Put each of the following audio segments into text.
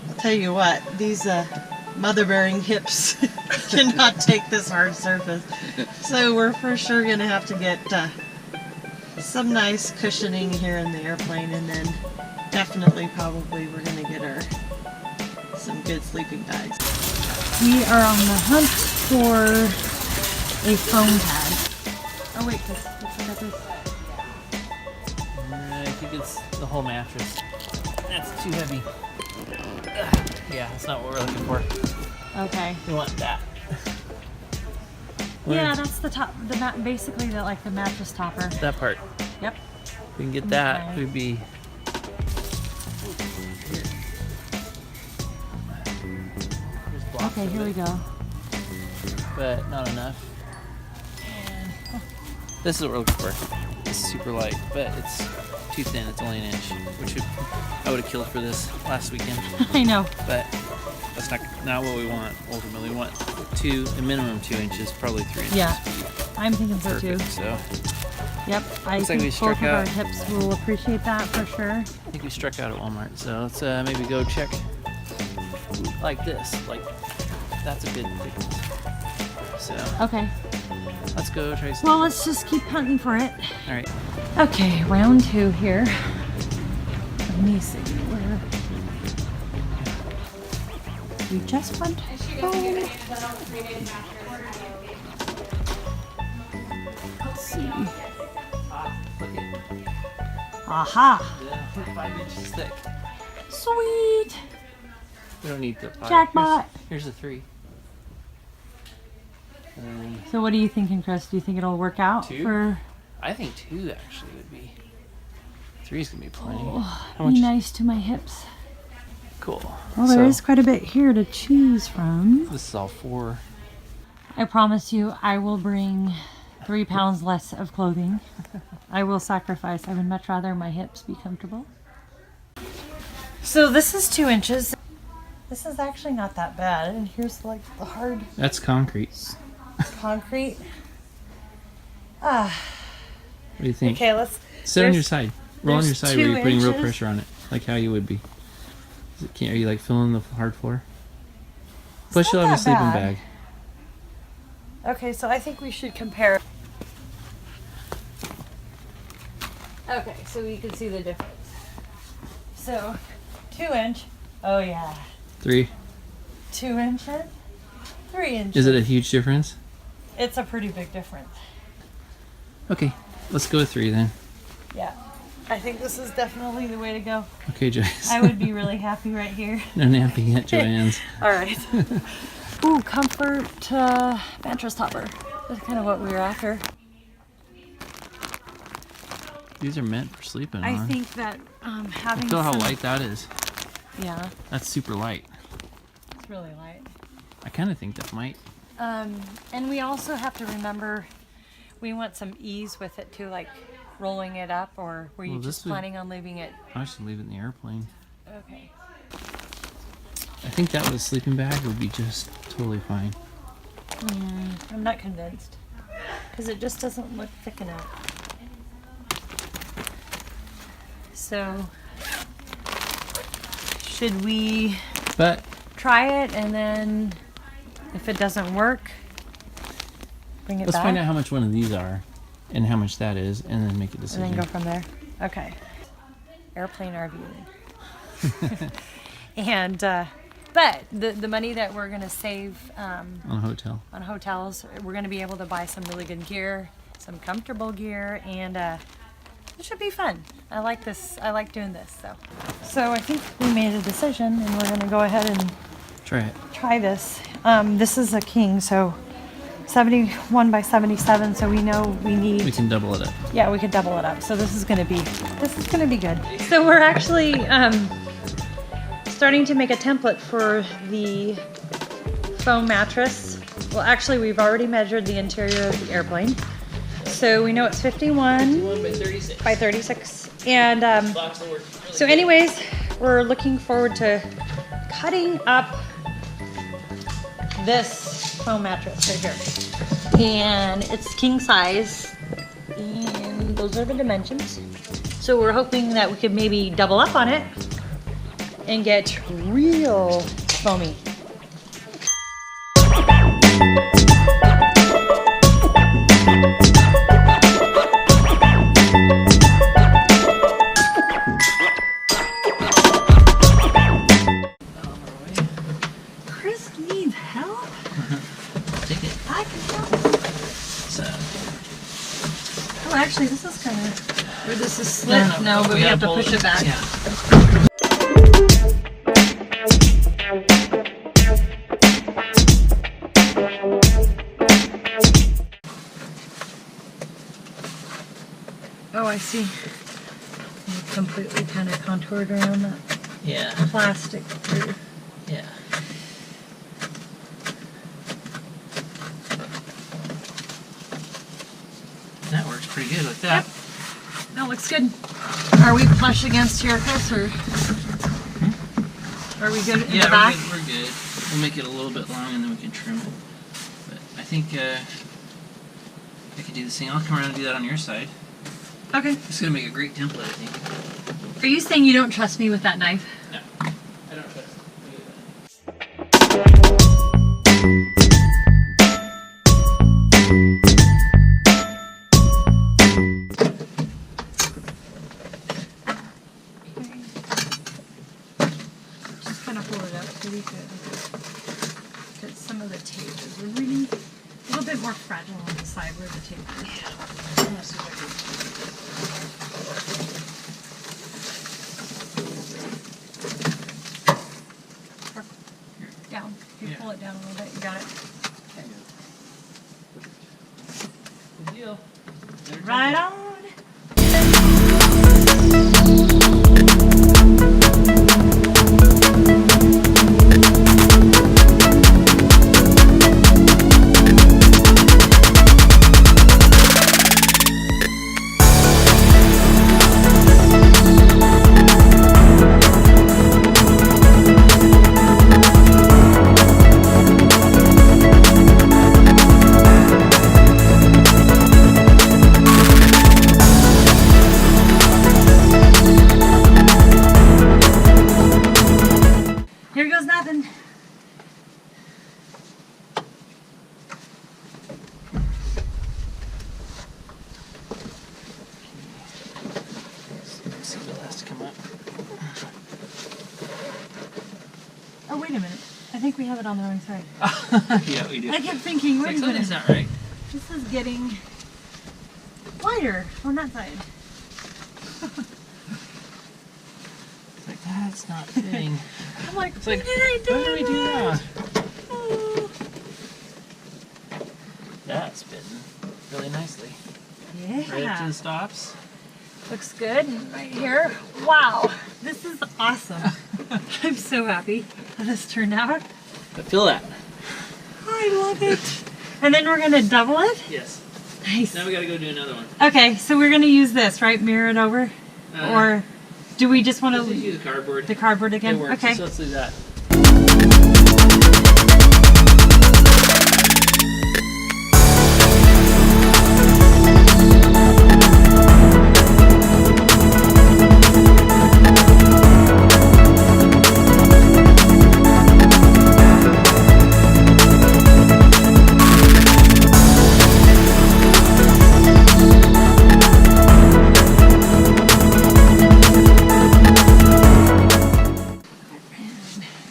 I'll tell you what, these mother-bearing hips cannot take this hard surface. So we're for sure going to have to get some nice cushioning here in the airplane, and then definitely probably we're going to get her some good sleeping bags. We are on the hunt for a foam pad. Oh wait, this. I think it's the whole mattress. That's too heavy. Yeah, that's not what we're looking for. Okay. We want that. Yeah, that's the top. Basically the mattress topper. That part. Yep. If we can get that, we'd be. Okay, here we go. But not enough. This is what we're looking for. It's super light, but it's too thin. It's only an inch, which I would have killed for this last weekend. I know. But that's not what we want. Ultimately, we want a minimum 2 inches, probably 3 inches. Yeah, I'm thinking so too. So. Yep, I think both of our hips will appreciate that for sure. I think we struck out at Walmart, so let's maybe go check like this. Like that's a good thickness. So. Okay. Let's go try some. Well, let's just keep hunting for it. All right. Okay, round 2 here. Let me see where we just went home. Let's see. Aha! Yeah, 5 inches thick. Sweet! We don't need the 5. Jackpot! Here's the 3. So what are you thinking, Chris? Do you think it'll work out 2? for? I think 2 actually would be. 3's gonna be plenty. Oh, How much? be nice to my hips. Cool. Well, there is quite a bit here to choose from. This is all 4. I promise you, I will bring 3 pounds less of clothing. I will sacrifice. I would much rather my hips be comfortable. So this is 2 inches. This is actually not that bad. And here's like the hard. That's concrete. Concrete. What do you think? Okay, let's sit on your side. Roll on your side where you're putting real inches. pressure on it, like how you would be. Are you like feeling the hard floor? Plus, you'll have a sleeping bag. Okay, so I think we should compare. Okay, so you can see the difference. So, 2 inch. Oh yeah. 3. 2 inches. 3 inches. Is it a huge difference? It's a pretty big difference. Okay, let's go with 3 then. Yeah. I think this is definitely the way to go. Okay, Joyce. I would be really happy right here. No napping at Joanne's. All right. Ooh, comfort mattress topper. That's kind of what we were after. These are meant for sleeping I on. think that having Feel how light that is. Yeah. That's super light. It's really light. I kind of think that might. And we also have to remember we want some ease with it too, like rolling it up, or were you just planning on leaving it? I should leave it in the airplane. Okay. I think that with a sleeping bag would be just totally fine. I'm not convinced because it just doesn't look thick enough. So should we try it, and then if it doesn't work, bring it back? Let's find out how much one of these are and how much that is, and then make a decision. And then go from there. Okay. Airplane RVing. And but the money that we're gonna save on hotels, we're gonna be able to buy some really good gear, some comfortable gear, and it should be fun. I like this. I like doing this. So I think we made a decision, and we're gonna go ahead and try this. This is a king, so 71 by 77. So we know we can double it up. Yeah, we could double it up. So this is gonna be good. So we're actually starting to make a template for the foam mattress. Well, actually, we've already measured the interior of the airplane. So we know it's 51 by 36. And so anyways, we're looking forward to cutting up this foam mattress right here. And it's king size. And those are the dimensions. So we're hoping that we could maybe double up on it and get real foamy. Chris needs help. Take it. I can help. So. Oh, actually, this is kind of. Or this is slip. No, but we have to push it back. Yeah. Oh, I see. It's completely kind of contoured around that plastic too. Yeah. That works pretty good like that. Yep. That looks good. Are we flush against here, Chris, or are we good in the back? Yeah, we're good. We'll make it a little bit long and then we can trim it. But I think I could do this thing. I'll come around and do that on your side. Okay. It's going to make a great template, I think. Are you saying you don't trust me with that knife? No, I don't trust Just kind of hold it up so we could. Because some of the tape is really a little bit more fragile on the side where the tape is. Yeah. Down. You pull it down a little bit. You got it. Okay. Good deal. Right on. Here goes nothing. See what has to come up. Oh, wait a minute. I think we have it on the wrong side. Yeah, we do. I kept thinking, wait a minute. Something's not right. This is getting wider on that side. It's like, that's not fitting. I'm like, It's like, what did I do? what did we do wrong? Oh. That's fitting really nicely. Yeah. Right up to the stops. Looks good. And right here. Wow. This is awesome. I'm so happy how this turned out. But feel that. I love it. And then we're going to double it? Yes. Nice. Now we gotta go do another one. Okay, so we're going to use this, right? Mirror it over? Or do we just want to... Let's just use the cardboard. The cardboard again? It works. Okay. So let's do that.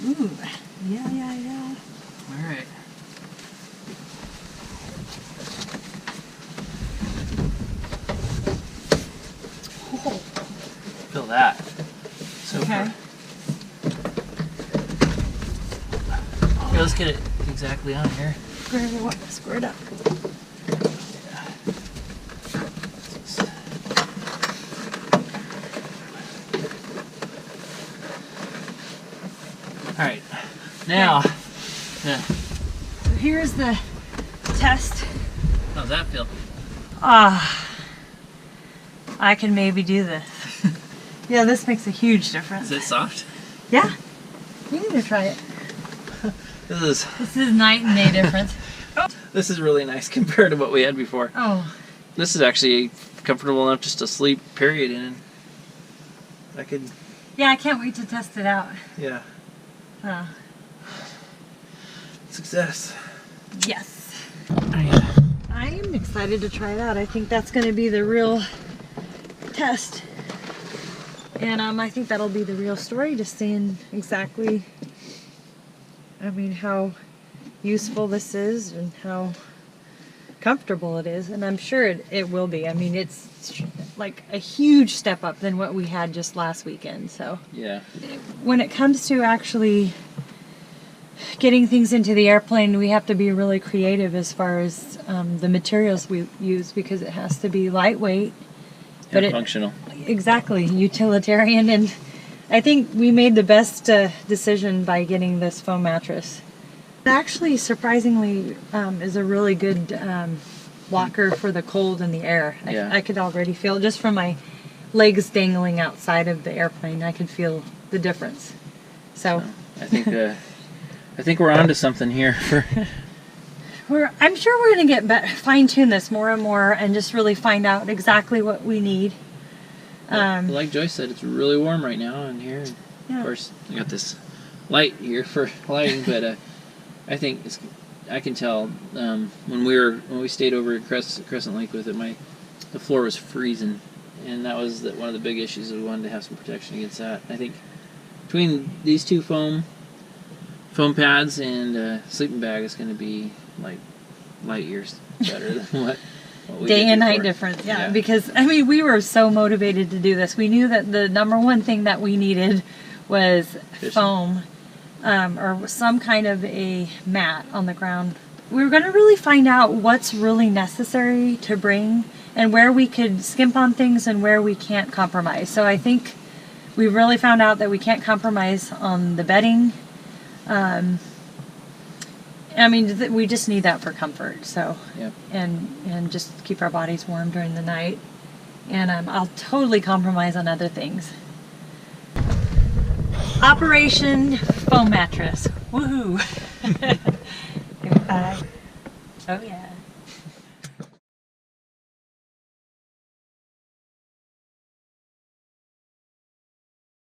Ooh. Yeah. All right. Oh. Feel that. So Okay. Okay, let's get it exactly on here. Square it up. All right. Now, yeah. So here's the test. How's that feel? I can maybe do this. Yeah, this makes a huge difference. Is it soft? Yeah. You need to try it. This is night and day difference. This is really nice compared to what we had before. Oh. This is actually comfortable enough just to sleep, period, in. I could Yeah, I can't wait to test it out. Yeah. Success. Yes. Alright. I am excited to try it out. I think that's going to be the real test. And I think that'll be the real story, just seeing exactly, I mean, how useful this is and how comfortable it is. And I'm sure it will be. I mean, it's like a huge step up than what we had just last weekend. So Yeah. when it comes to actually getting things into the airplane, we have to be really creative as far as the materials we use, because it has to be lightweight, but functional. Exactly, utilitarian. And I think we made the best decision by getting this foam mattress. It actually, surprisingly, is a really good blocker for the cold and the air. Yeah. I could already feel, just from my legs dangling outside of the airplane, I could feel the difference. So I think we're onto something here. I'm sure we're going to get fine-tune this more and more and just really find out exactly what we need. Like Joyce said, it's really warm right now in here. Yeah. Of course, I got this light here for lighting, but I think I can tell when we stayed over at Crescent Lake with it, the floor was freezing, and that was one of the big issues. We wanted to have some protection against that. I think between these two foam pads and sleeping bag, is going to be like light years better than what we Day did and night before. difference, yeah. Because I mean, we were so motivated to do this. We knew that the number one thing that we needed was foam, or some kind of a mat on the ground. We were going to really find out what's really necessary to bring, and where we could skimp on things and where we can't compromise. So I think we really found out that we can't compromise on the bedding. I mean, we just need that for comfort. So, Yep. and just keep our bodies warm during the night. And I'll totally compromise on other things. Operation Foam Mattress. Woohoo! Oh yeah.